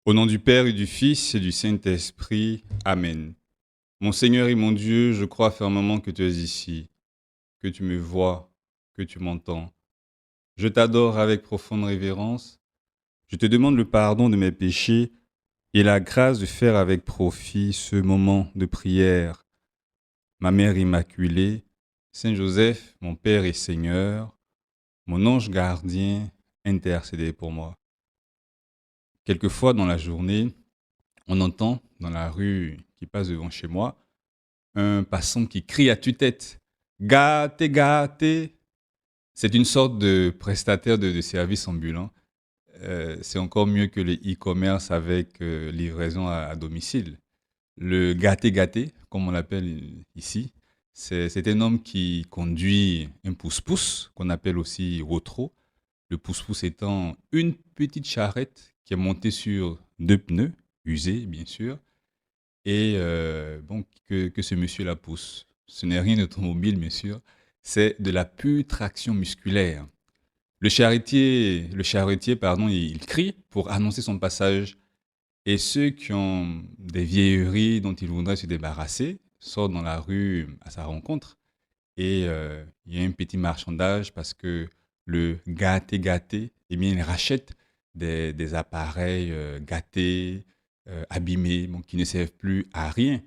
Au nom du Père et du Fils et du Saint-Esprit. Amen. Mon Seigneur et mon Dieu, je crois fermement que tu es ici, que tu me vois, que tu m'entends. Je t'adore avec profonde révérence. Je te demande le pardon de mes péchés et la grâce de faire avec profit ce moment de prière. Ma Mère Immaculée, Saint Joseph, mon Père et Seigneur, mon ange gardien, intercédez pour moi. Quelquefois dans la journée, on entend dans la rue qui passe devant chez moi un passant qui crie à tue-tête: Gâté, gâté. C'est une sorte de prestataire de services ambulants. C'est encore mieux que les e-commerce avec livraison à domicile. Le gâté, gâté, comme on l'appelle ici, c'est un homme qui conduit un pousse-pousse, qu'on appelle aussi rotro. Le pousse-pousse étant une petite charrette qui est montée sur deux pneus, usés bien sûr, et bon, que ce monsieur-là pousse. Ce n'est rien d'automobile, bien sûr, c'est de la pure traction musculaire. Le charretier, pardon, il crie pour annoncer son passage. Et ceux qui ont des vieilleries dont il voudrait se débarrasser sortent dans la rue à sa rencontre. Et il y a un petit marchandage parce que le gâté, eh bien, il rachète des appareils gâtés, abîmés, bon, qui ne servent plus à rien.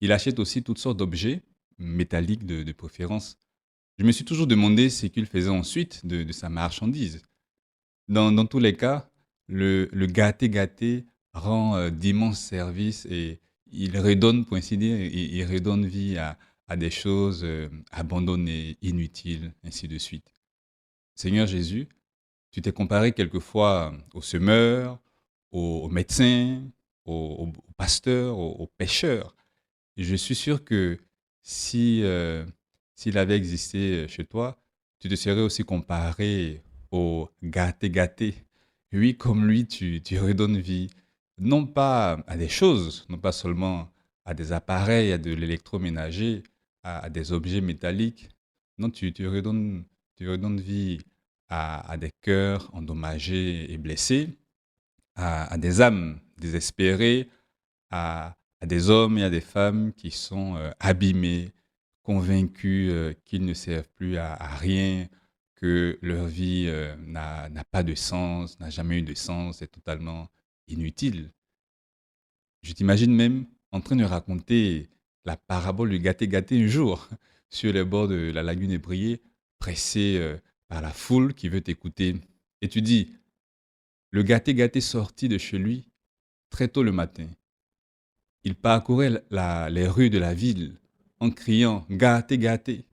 Il achète aussi toutes sortes d'objets métalliques de préférence. Je me suis toujours demandé ce qu'il faisait ensuite de sa marchandise. Dans tous les cas, le gâté rend d'immenses services et il redonne, pour ainsi dire, il redonne vie à des choses abandonnées, inutiles, ainsi de suite. Seigneur Jésus, tu t'es comparé quelquefois aux semeurs, aux médecins, aux pasteurs, aux pêcheurs. Et je suis sûr que si s'il avait existé chez toi, tu te serais aussi comparé au gâté. Oui, comme lui, tu redonnes vie, non pas à des choses, non pas seulement à des appareils, à de l'électroménager, à des objets métalliques. Non, tu redonnes vie à des cœurs endommagés et blessés, à des âmes désespérées, à des hommes et à des femmes qui sont abîmés, convaincus qu'ils ne servent plus à rien, que leur vie n'a pas de sens, n'a jamais eu de sens, est totalement inutile. Je t'imagine même en train de raconter la parabole du gâté un jour sur les bords de la lagune ébriée, pressé par la foule qui veut t'écouter. Et tu dis, le gâté sortit de chez lui très tôt le matin. Il parcourait les rues de la ville en criant gâté, gâté.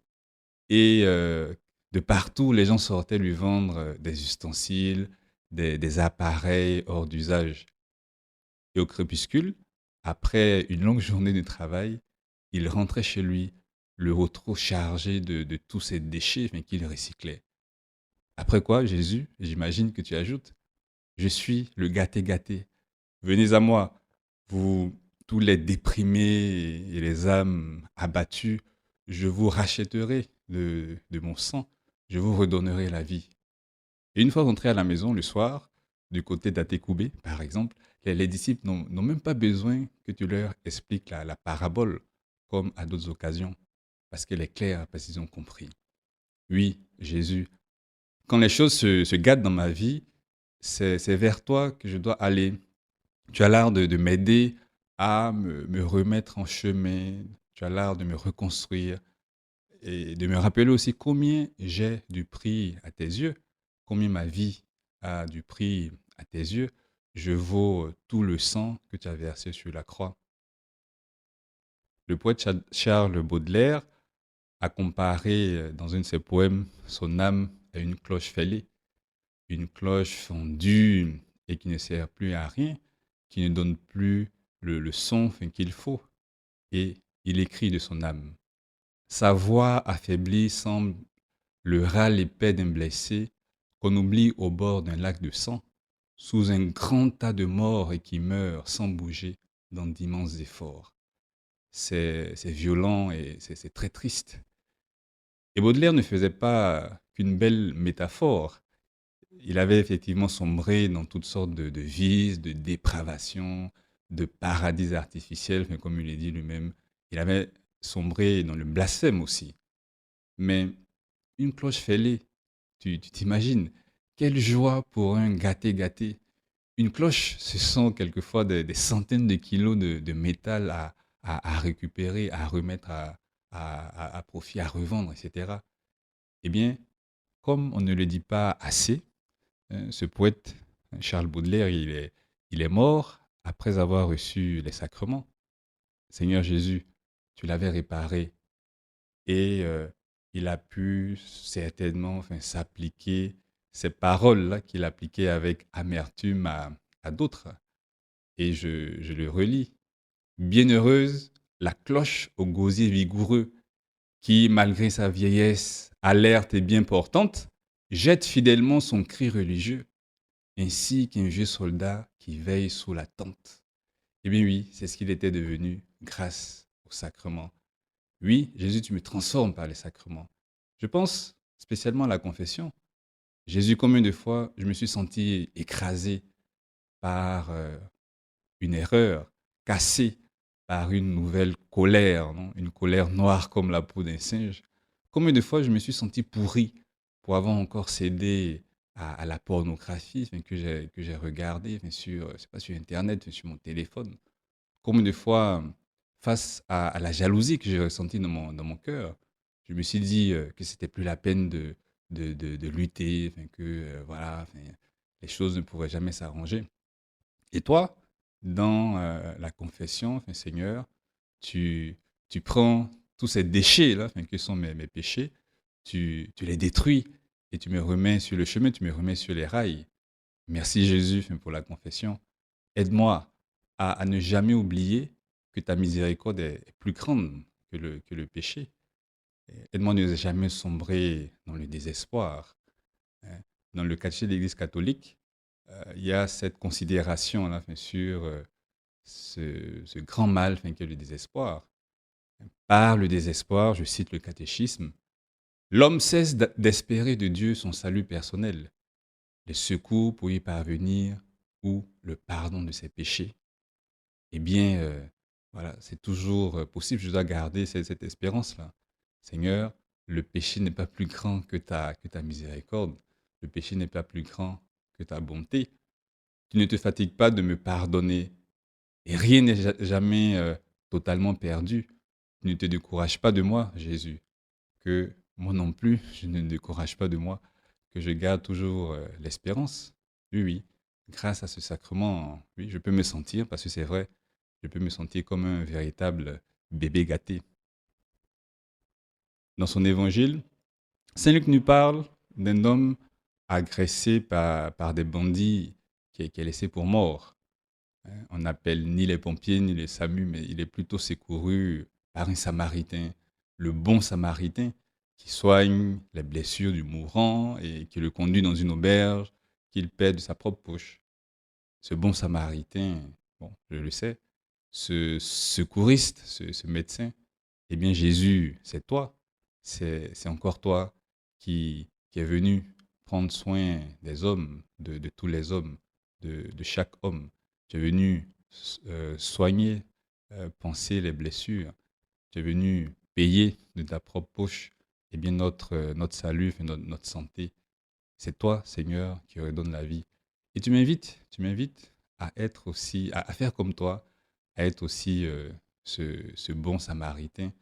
Et de partout, les gens sortaient lui vendre des ustensiles, des appareils hors d'usage. Et au crépuscule, après une longue journée de travail, il rentrait chez lui, le trop chargé de tous ces déchets mais qu'il recyclait. Après quoi, Jésus, j'imagine que tu ajoutes, je suis le gâté. Venez à moi, vous tous les déprimés et les âmes abattues, je vous rachèterai de mon sang, je vous redonnerai la vie. Et une fois rentrés à la maison le soir, du côté d'Atekoubé, par exemple, les disciples n'ont même pas besoin que tu leur expliques la parabole, comme à d'autres occasions, parce qu'elle est claire, parce qu'ils ont compris. Oui, Jésus, quand les choses se gâtent dans ma vie, c'est vers toi que je dois aller. Tu as l'art de m'aider à me remettre en chemin. Tu as l'art de me reconstruire et de me rappeler aussi combien j'ai du prix à tes yeux, combien ma vie a du prix à tes yeux. Je vaux tout le sang que tu as versé sur la croix. Le poète Charles Baudelaire a comparé dans un de ses poèmes son âme à une cloche fêlée, une cloche fondue et qui ne sert plus à rien, qui ne donne plus le son qu'il faut. Et il écrit de son âme. Sa voix affaiblie semble le râle épais d'un blessé qu'on oublie au bord d'un lac de sang, sous un grand tas de morts et qui meurt sans bouger dans d'immenses efforts. C'est violent et c'est très triste. Et Baudelaire ne faisait pas qu'une belle métaphore. Il avait effectivement sombré dans toutes sortes de vices, de dépravation, de paradis artificiels, enfin, comme il l'a dit lui-même. Il avait sombré dans le blasphème aussi. Mais une cloche fêlée, tu t'imagines, quelle joie pour un gâté-gâté. Une cloche, ce sont quelquefois des centaines de kilos de métal à récupérer, à remettre à profit, à revendre, etc. Eh bien, comme on ne le dit pas assez, ce poète, Charles Baudelaire, il est mort après avoir reçu les sacrements. Seigneur Jésus, tu l'avais réparé et il a pu certainement enfin, s'appliquer ces paroles-là qu'il appliquait avec amertume à d'autres. Et je le relis. Bienheureuse la cloche au gosier vigoureux qui, malgré sa vieillesse alerte et bien portante, jette fidèlement son cri religieux, ainsi qu'un vieux soldat qui veille sous la tente. Eh bien oui, c'est ce qu'il était devenu grâce au sacrement. Oui, Jésus, tu me transformes par les sacrements. Je pense spécialement à la confession. Jésus, combien de fois je me suis senti écrasé par une erreur, cassé par une nouvelle colère, non? Une colère noire comme la peau d'un singe. Combien de fois je me suis senti pourri pour avoir encore cédé à la pornographie enfin, que j'ai regardé enfin, sur, c'est pas sur Internet, sur mon téléphone. Combien de fois, face à la jalousie que j'ai ressentie dans mon cœur, je me suis dit que c'était plus la peine de lutter, enfin, que voilà, enfin, les choses ne pourraient jamais s'arranger. Et toi, dans la confession, enfin, Seigneur, tu, tu prends tous ces déchets-là, enfin, que sont mes péchés, tu les détruis et tu me remets sur le chemin, tu me remets sur les rails. Merci Jésus enfin, pour la confession. Aide-moi à ne jamais oublier que ta miséricorde est plus grande que le péché. Aide-moi à ne jamais sombrer dans le désespoir, hein. Dans le catéchisme de l'Église catholique, il y a cette considération-là enfin, sur ce grand mal enfin, qu'est le désespoir. Par le désespoir, je cite le catéchisme, l'homme cesse d'espérer de Dieu son salut personnel, les secours pour y parvenir ou le pardon de ses péchés. Eh bien, voilà, c'est toujours possible. Je dois garder cette espérance-là. Seigneur, le péché n'est pas plus grand que ta miséricorde. Le péché n'est pas plus grand que ta bonté. Tu ne te fatigues pas de me pardonner. Et rien n'est jamais totalement perdu. Tu ne te décourages pas de moi, Jésus. Que moi non plus, je ne me décourage pas de moi. Que je garde toujours l'espérance. Oui, oui. Grâce à ce sacrement, oui, je peux me sentir, parce que c'est vrai, je peux me sentir comme un véritable bébé gâté. Dans son évangile, Saint Luc nous parle d'un homme agressé par des bandits qui est laissé pour mort. Hein. On n'appelle ni les pompiers ni les SAMU, mais il est plutôt secouru par un Samaritain, le bon Samaritain, qui soigne les blessures du mourant et qui le conduit dans une auberge qu'il paie de sa propre poche. Ce bon Samaritain, bon, je le sais, ce secouriste, ce médecin, eh bien Jésus, c'est toi, c'est encore toi qui est venu prendre soin des hommes, de tous les hommes, de chaque homme. Tu es venu soigner, penser les blessures. Tu es venu payer de ta propre poche eh bien notre salut, enfin, notre santé. C'est toi, Seigneur, qui redonne la vie. Et tu m'invites à être aussi, à faire comme toi, à être aussi ce bon samaritain.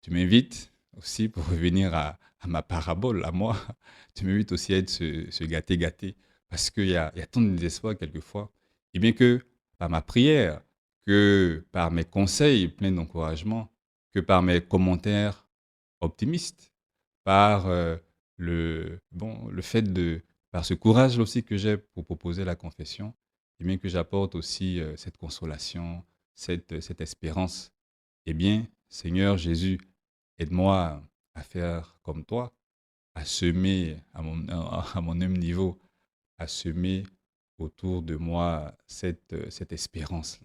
Tu m'invites aussi, pour revenir à ma parabole, à moi, tu m'invites aussi à être ce gâté-gâté. Parce il y a tant de désespoir quelquefois. Et bien que par ma prière, que par mes conseils pleins d'encouragement, que par mes commentaires optimistes, par le fait par ce courage aussi que j'ai pour proposer la confession, et bien que j'apporte aussi cette consolation, cette espérance. Eh bien, Seigneur Jésus, aide-moi à faire comme toi, à semer à mon même niveau, à semer autour de moi cette espérance.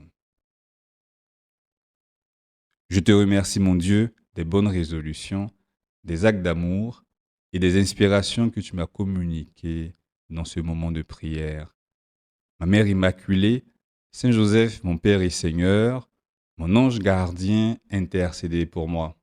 Je te remercie, mon Dieu, des bonnes résolutions, des actes d'amour et des inspirations que tu m'as communiquées dans ce moment de prière. Ma Mère Immaculée, Saint Joseph, mon Père et Seigneur, mon ange gardien, intercédez pour moi.